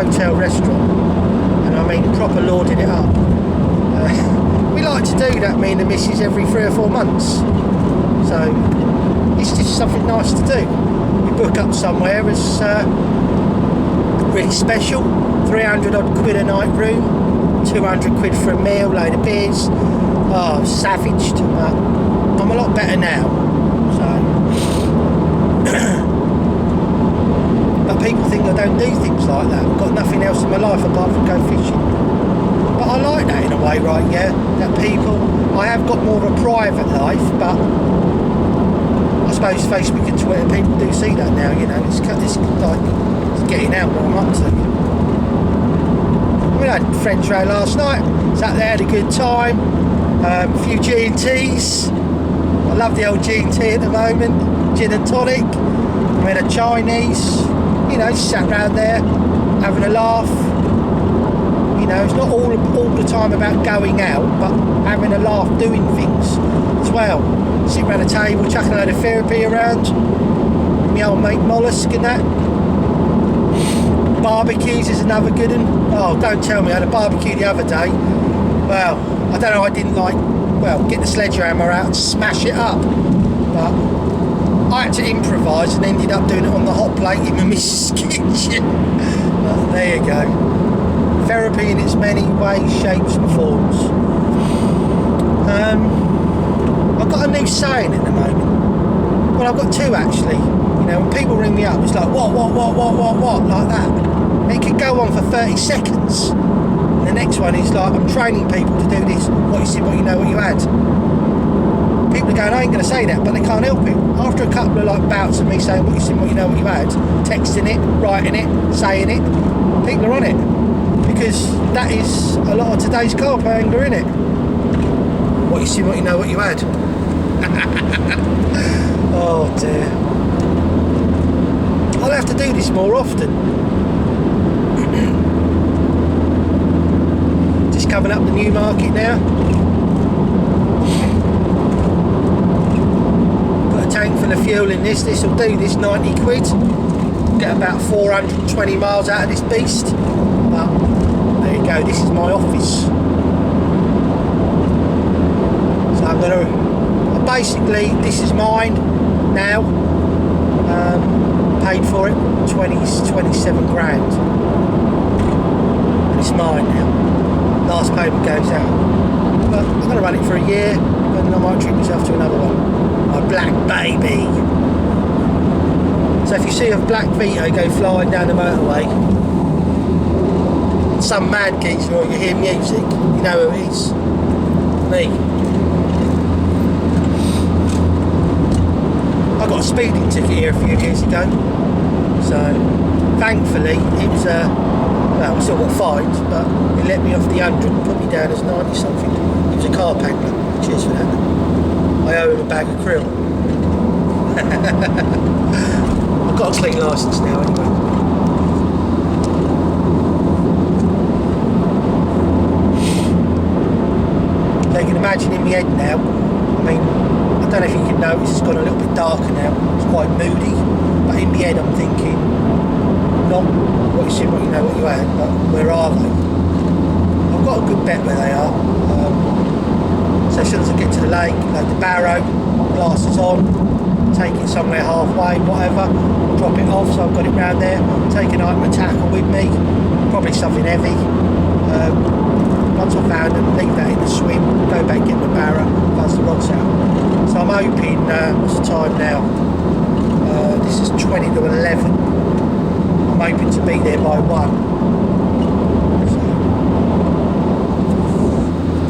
hotel restaurant, and I mean proper lording it up. We like to do that, me and the missus, every 3 or 4 months. So it's just something nice to do. We book up somewhere as really special. 300 odd quid a night room, 200 quid for a meal, load of beers. Oh, savaged. I'm a lot better now. So, but people think I don't do things like that. I've got nothing else in my life apart from go fishing. But I like that in a way, right? Yeah, that people. I have got more of a private life, but I suppose Facebook and Twitter, people do see that now. You know, it's like it's getting out what I'm up to. We had friends round last night. Sat there, had a good time. A few G&Ts. I love the old G&T at the moment. Gin and tonic. We had a Chinese. You know, sat round there having a laugh. You know, it's not all the time about going out, but having a laugh doing things as well. Sit around a table, chucking a load of therapy around. My old mate Mollusk and that. Barbecues is another good one. Oh, don't tell me, I had a barbecue the other day. Well, I don't know, I didn't get the sledgehammer out and smash it up. But I had to improvise and ended up doing it on the hot plate in my missus' kitchen. But there you go. Therapy in its many ways, shapes and forms. I've got a new saying at the moment. Well, I've got two actually. You know, when people ring me up, it's like, what, like that. And it could go on for 30 seconds. And the next one is like, I'm training people to do this, what you see, what you know, what you had. People are going, I ain't going to say that, but they can't help it. After a couple of like bouts of me saying what you see, what you know, what you had, texting it, writing it, saying it, people are on it. Because that is a lot of today's carp angler, innit? What you see, what you know, what you had. Oh dear. I'll have to do this more often. Just coming up the new market now. Got a tank full of fuel in this. This will do this 90 quid. Get about 420 miles out of this beast. But there you go, this is my office. So I'm going to, basically, this is mine now. Paid for it, 27 grand. And it's mine now. Last payment goes out. But I'm going to run it for a year, and then I might treat myself to another one. My black baby. So if you see a black Vito go flying down the motorway, some mad geezer, or you hear music, you know who it is. Me. I got a speeding ticket here a few years ago, so thankfully it was well, I still got fined, but it let me off the 100 and put me down as 90 something. It was a carp angler. Cheers for that. I owe him a bag of krill. I've got a clean licence now anyway. So you can imagine in my head now, I mean, I don't know if you can notice, it's gone a little bit darker now, it's quite moody, but in my head I'm thinking, not what you see, what you know, what you had, but where are they? I've got a good bet where they are. So as soon as I get to the lake, load the barrow, glasses on, take it somewhere halfway, whatever, drop it off, so I've got it round there, take an item of tackle with me, probably something heavy. Once I've found them, leave that in the swim, go back, get the barrow, buzz the rods out. So I'm hoping, what's the time now? This is 20 to 11. I'm hoping to be there by 1. So,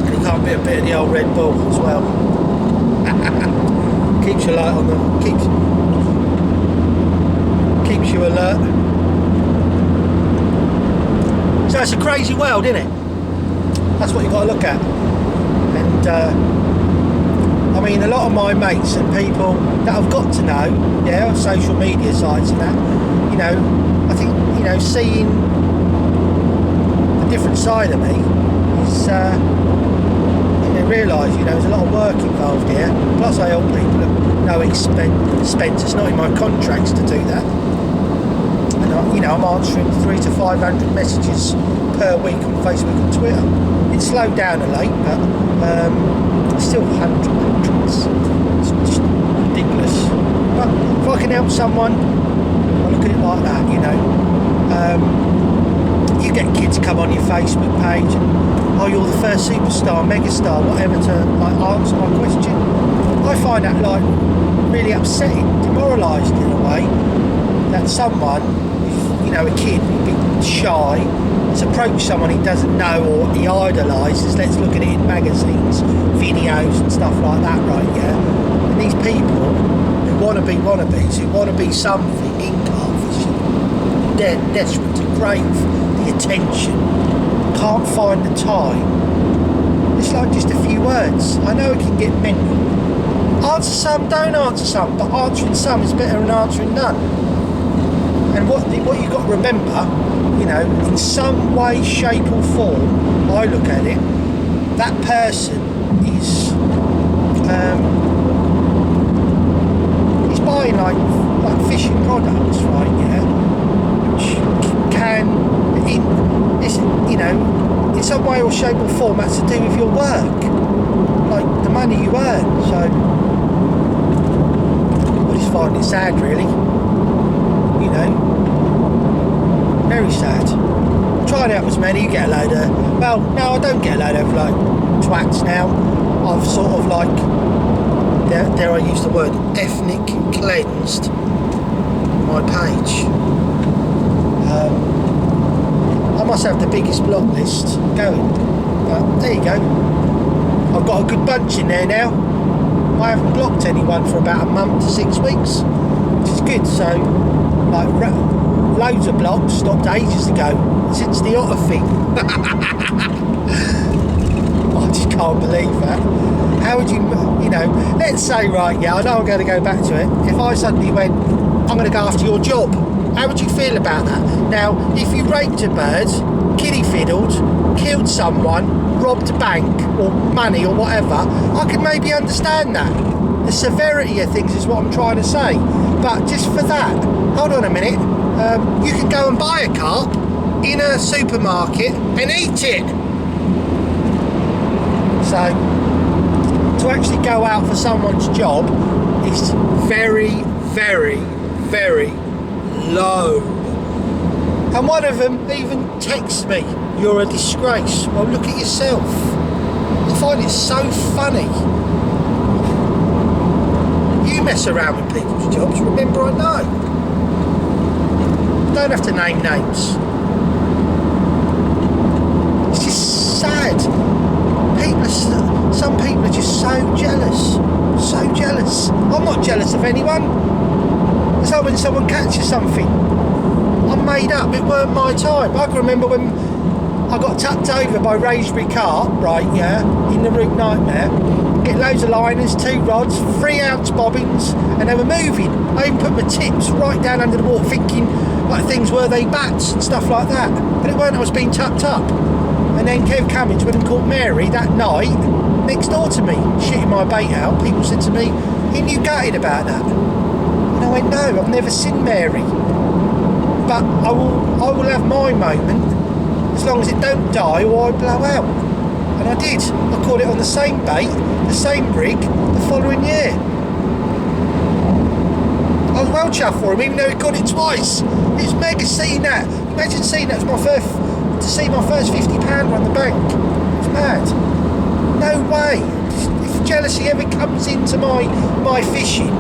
and you can't beat a bit of the old Red Bull as well. Keeps you light on the, keeps you alert. So it's a crazy world, isn't it? That's what you've got to look at. And I mean, a lot of my mates and people that I've got to know, yeah, on social media sites and that, you know, I think, you know, seeing a different side of me is, you know, realise, you know, there's a lot of work involved here. Plus I help people at no expense. It's not in my contracts to do that. And I'm answering 300 to 500 messages per week on Facebook and Twitter. It's slowed down a late, but still hundreds. It's just ridiculous. But if I can help someone, I look at it like that, you get kids come on your Facebook page and, oh, you're the first superstar, megastar, whatever, to like answer my question. I find that like really upsetting, demoralised in a way, that someone, a kid, a bit shy, has approached someone he doesn't know or he idolises. Let's look at it in magazines, videos and stuff like that, right? Yeah. And these people who want to be wannabes, who want to be something in carp fishing, they're desperate to crave the attention, can't find the time. It's like just a few words. I know it can get mental. Answer some, don't answer some, but answering some is better than answering none. And what you've got to remember, in some way, shape or form, I look at it, that person is buying like fishing products, right? Yeah, which can, in some way or shape or form, that's to do with your work, like the money you earn. So I just find it sad, really. Very sad. Try and help as many. You get a load of, well, no, I don't get a load of like twats now. I've sort of like, there I use the word, ethnic cleansed my page. I must have the biggest block list going, but there you go. I've got a good bunch in there now. I haven't blocked anyone for about a month to 6 weeks, which is good. So like loads of blocks stopped ages ago, since the otter thing. I just can't believe that. How would you, let's say, right, yeah, I know I'm going to go back to it. If I suddenly went, I'm going to go after your job, how would you feel about that? Now, if you raped a bird, kiddie fiddled, killed someone, robbed a bank or money or whatever, I could maybe understand that. The severity of things is what I'm trying to say. But just for that, hold on a minute, you can go and buy a carp in a supermarket and eat it. So, to actually go out for someone's job is very, very, very low. And one of them even texts me, "You're a disgrace." Well, look at yourself. I find it so funny. You mess around with people's jobs, remember, I know. Don't have to name names. It's just sad. Some people are just so jealous. So jealous. I'm not jealous of anyone. It's like when someone catches something, I'm made up, it weren't my time. I can remember when I got tucked over by Raspberry Carp, right, yeah, in the Route Nightmare, get loads of liners, 2 rods, 3-ounce bobbins, and they were moving. I even put my tips right down under the water, thinking like things were they bats and stuff like that, but it weren't. I was being tucked up. And then Kev Cummins went and caught Mary that night next door to me, shitting my bait out. People said to me, "Ain't you gutted about that?" And I went, "No, I've never seen Mary, but I will have my moment as long as it don't die or I blow out." And I did. I caught it on the same bait, the same rig, the following year. I was well chuffed for him, even though he caught it twice. It was mega seeing that. Imagine seeing that. It was to see my first £50 on the bank. It's mad. No way. If jealousy ever comes into my fishing,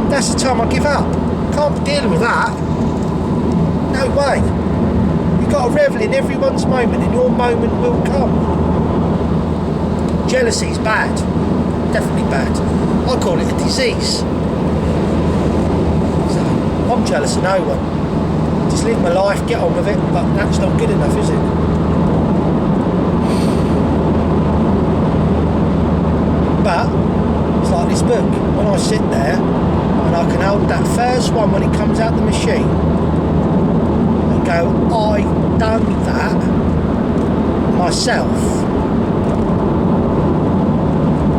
that's the time I give up. Can't be dealing with that. No way. You've got to revel in everyone's moment, and your moment will come. Jealousy is bad. Definitely bad. I call it a disease. So, I'm jealous of no one. Just live my life, get on with it, but that's not good enough, is it? But it's like this book. When I sit there and I can hold that first one when it comes out the machine and go, I done that myself.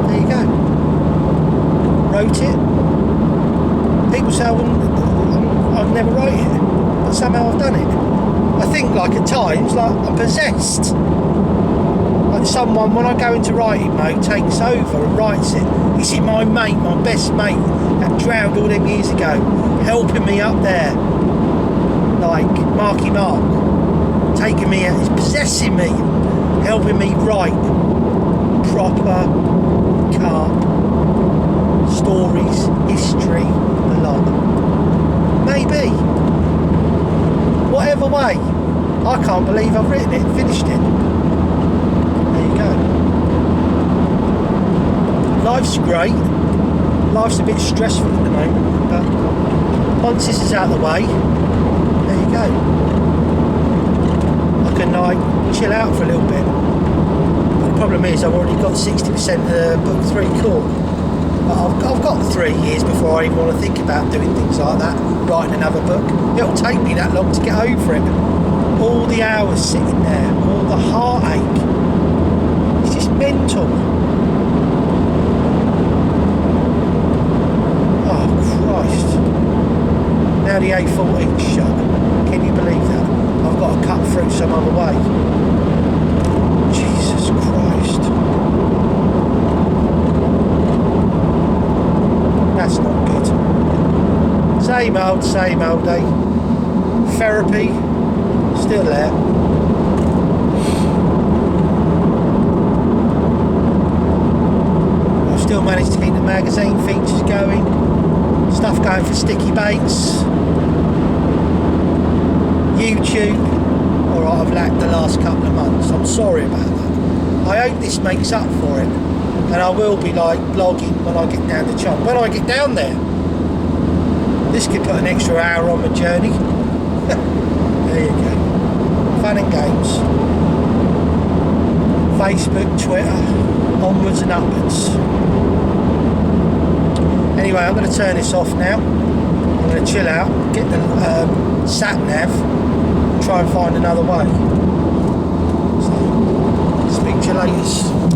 There you go. Wrote it. People say I'd never write it. somehow I've done it. I think like at times, like I'm possessed. Like someone, when I go into writing mode, takes over and writes it. Is it my mate, my best mate, that drowned all them years ago, helping me up there? Like Marky Mark, taking me out, he's possessing me, helping me write proper Carp stories, history, a lot. Maybe. Whatever way, I can't believe I've written it, finished it. There you go. Life's great. Life's a bit stressful at the moment, but once this is out of the way, there you go. I can like chill out for a little bit. But the problem is I've already got 60% of book 3 caught. But I've got 3 years before I even want to think about doing things like that, writing another book. It'll take me that long to get over it. All the hours sitting there, all the heartache. It's just mental. Oh Christ. Now the A14's shut. Can you believe that? I've got to cut through some other way. Jesus Christ. That's not good. Same old, eh? Therapy, still there. I've still managed to keep the magazine features going. Stuff going for sticky baits. YouTube. Alright, I've lacked the last couple of months. I'm sorry about that. I hope this makes up for it. And I will be like blogging when I get down to Chum. When I get down there, this could put an extra hour on my journey. There you go. Fun and games. Facebook, Twitter, onwards and upwards. Anyway, I'm going to turn this off now. I'm going to chill out, get the sat nav, and try and find another way. So, speak to you later.